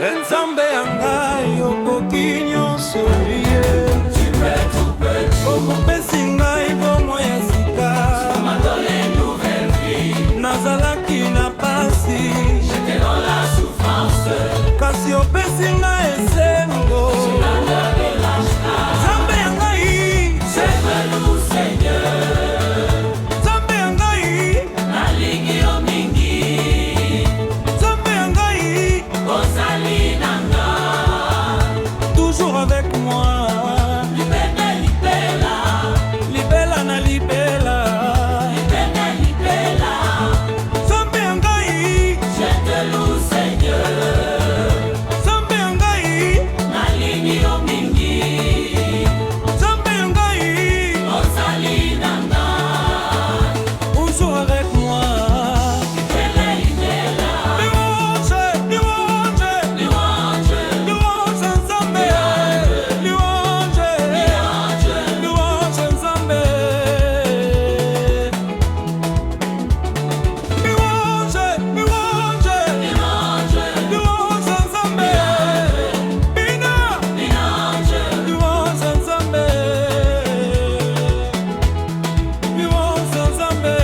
Nzambe yangai okoki nyonso ye. Okopesi ngai bomo ya sika. Nazalaki na pasi, kasi opesi ngai esengo. Nzambe yangai, Nzambe yangai, nalingi yo mingi. Nzambe yangai, Ozali nanga, toujours avec moi. libela libela, Libela na libela. libela libela. Nzambe yangai, Je te loue Seigneur, Nzambe yangai, nalingi yo mingi. Nzambe yangai, Ozali nanga, toujours avec moi. libela libela. Louange, louange, Louange, louange Nzambe. Louange, louange Nzambe. Louange, louange, louange, louange Nzambe. Bina, louange. louange Nzambe. Louange Nzambe.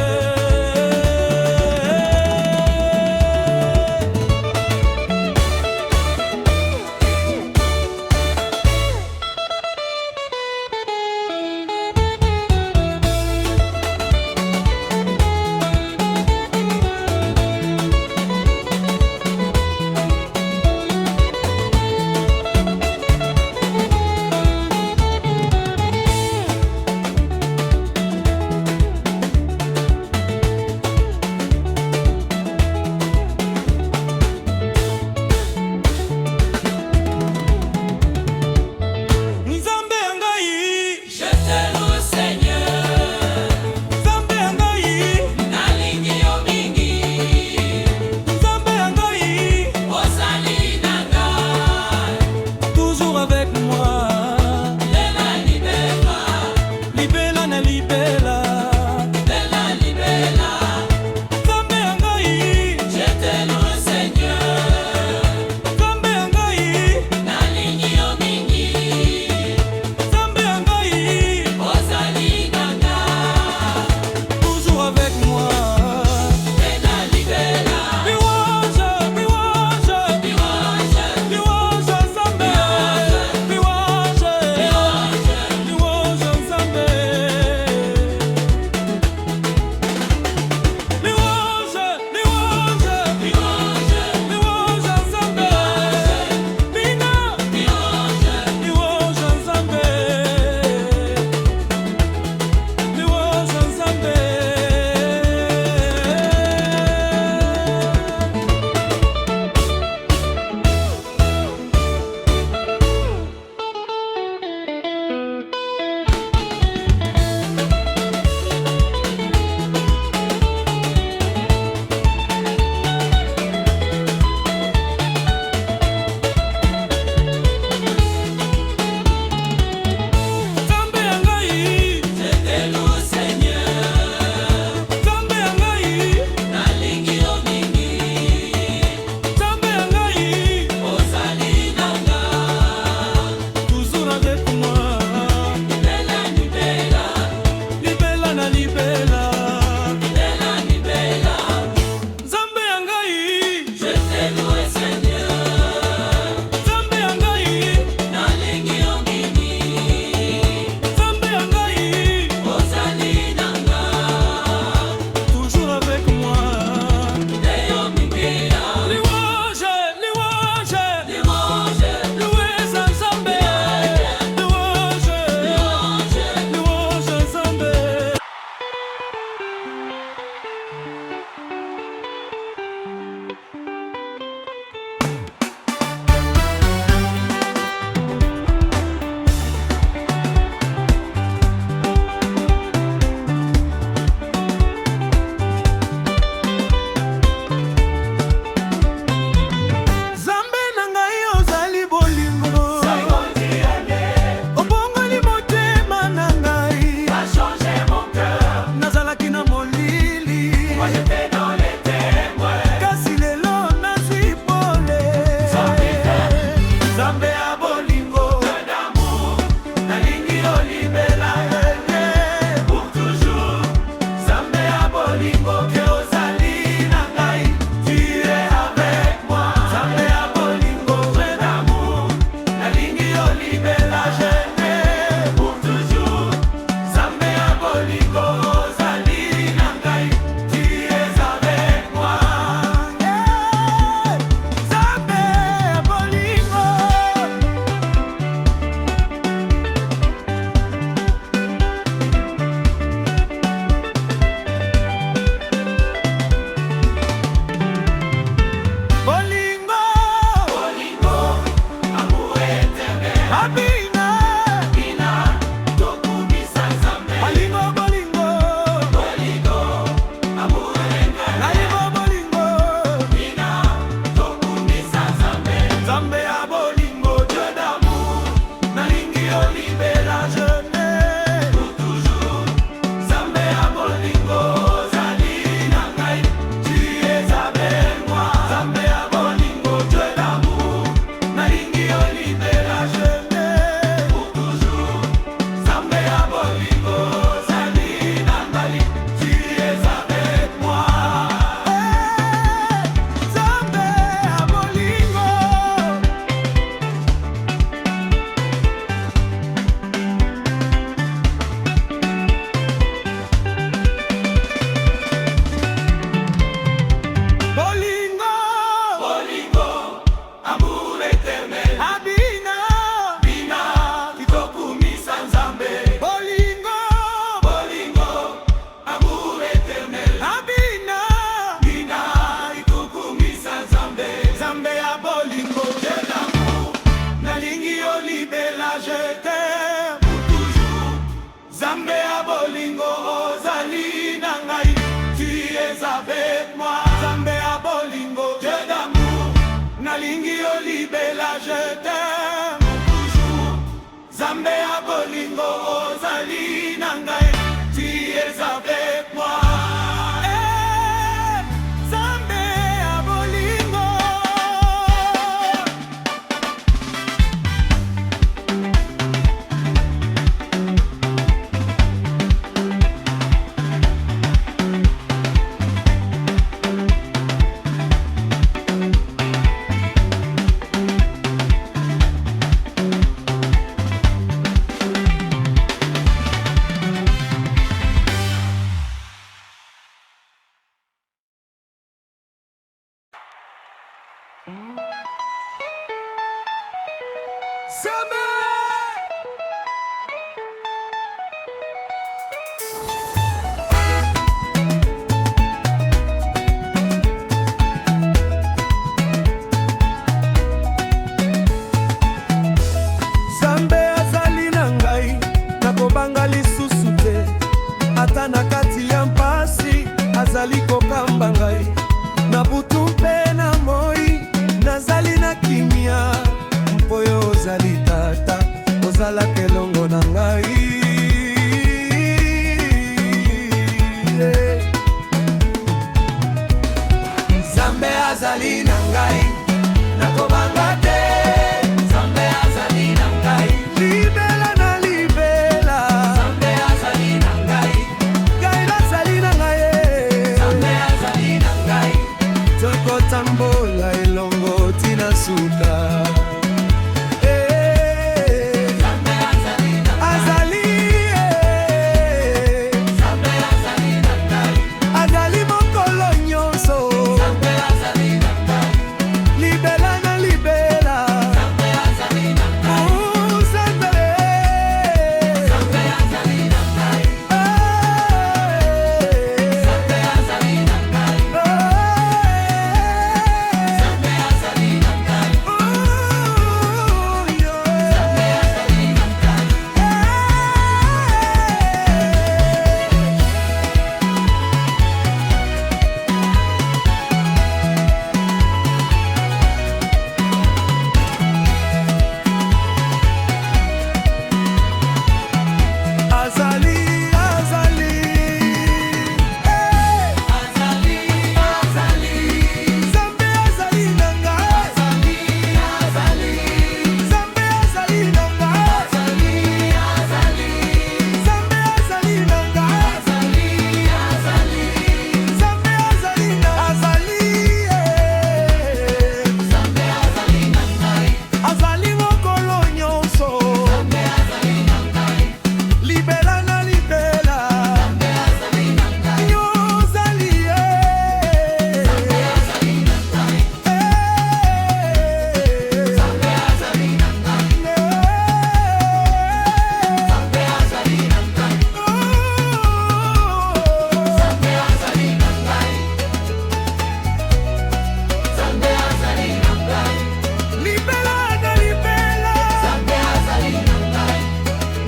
Nzambe yangai, Je te loue Seigneur, Nzambe yangai, nalingi yo mingi. Nzambe yangai, Ozali nanga, toujours avec moi. libela libela, Libela na libela. libela libela. Nzambe yangai, Je te loue Seigneur, Nzambe yangai, nalingi yo mingi. Nzambe yangai, Ozali nanga, toujours avec moi. libela libela. Louange, louange, Louange, louange Nzambe. Louange, louange Nzambe. Nzambe ya bolingo ozali na ngai, tu es avec moi. Nzambe ya bolingo, Dieu d'amour, nalingi yo libela, je t'aime toujours. Nzambe ya bolingo ozali na ngai, tu es avec moi. Nzambe ya bolingo. Nzambe azali na ngai, nakobanga lisusu te. Ata na kati ya mpasi azali kokamba ngai. Na butu mpe na moi nazali na kimia. Mpo yo ozali tata, ozalaka elongo na ngai. Nzambe azali na ngai, nakobanga te. Nzambe azali na ngai, libela na libela. Nzambe azali na ngai, ngai nazali na ngai. Nzambe azali na ngai, tokotambola elongo tina suka. Nzambe azali na ngai, Nzambe azali na ngai, azali mokolo nyonso. Nzambe azali na ngai, libela na libela. Nzambe azali na ngai, Nzambe azali na ngai, Nzambe azali na ngai, Nzambe azali na ngai, azali, azali, azali, azali. Nzambe azali na ngai, azali, azali. Nzambe azali na ngai, azali, azali. Nzambe azali na ngai, azali, azali. Nzambe azali na azali, Nzambe azali na ngai, azali mokolo nyonso. Nzambe azali na ngai, libela na libela. Nzambe azali na ngai, yozali Nzambe azali na ngai, Nzambe azali na ngai, Nzambe azali na ngai, Nzambe azali na ngai, Nzambe azali na ngai, libela na libela. Nzambe azali na ngai,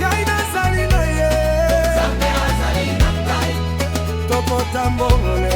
ngai nazali na ye. Nzambe azali na ngai, tokotambola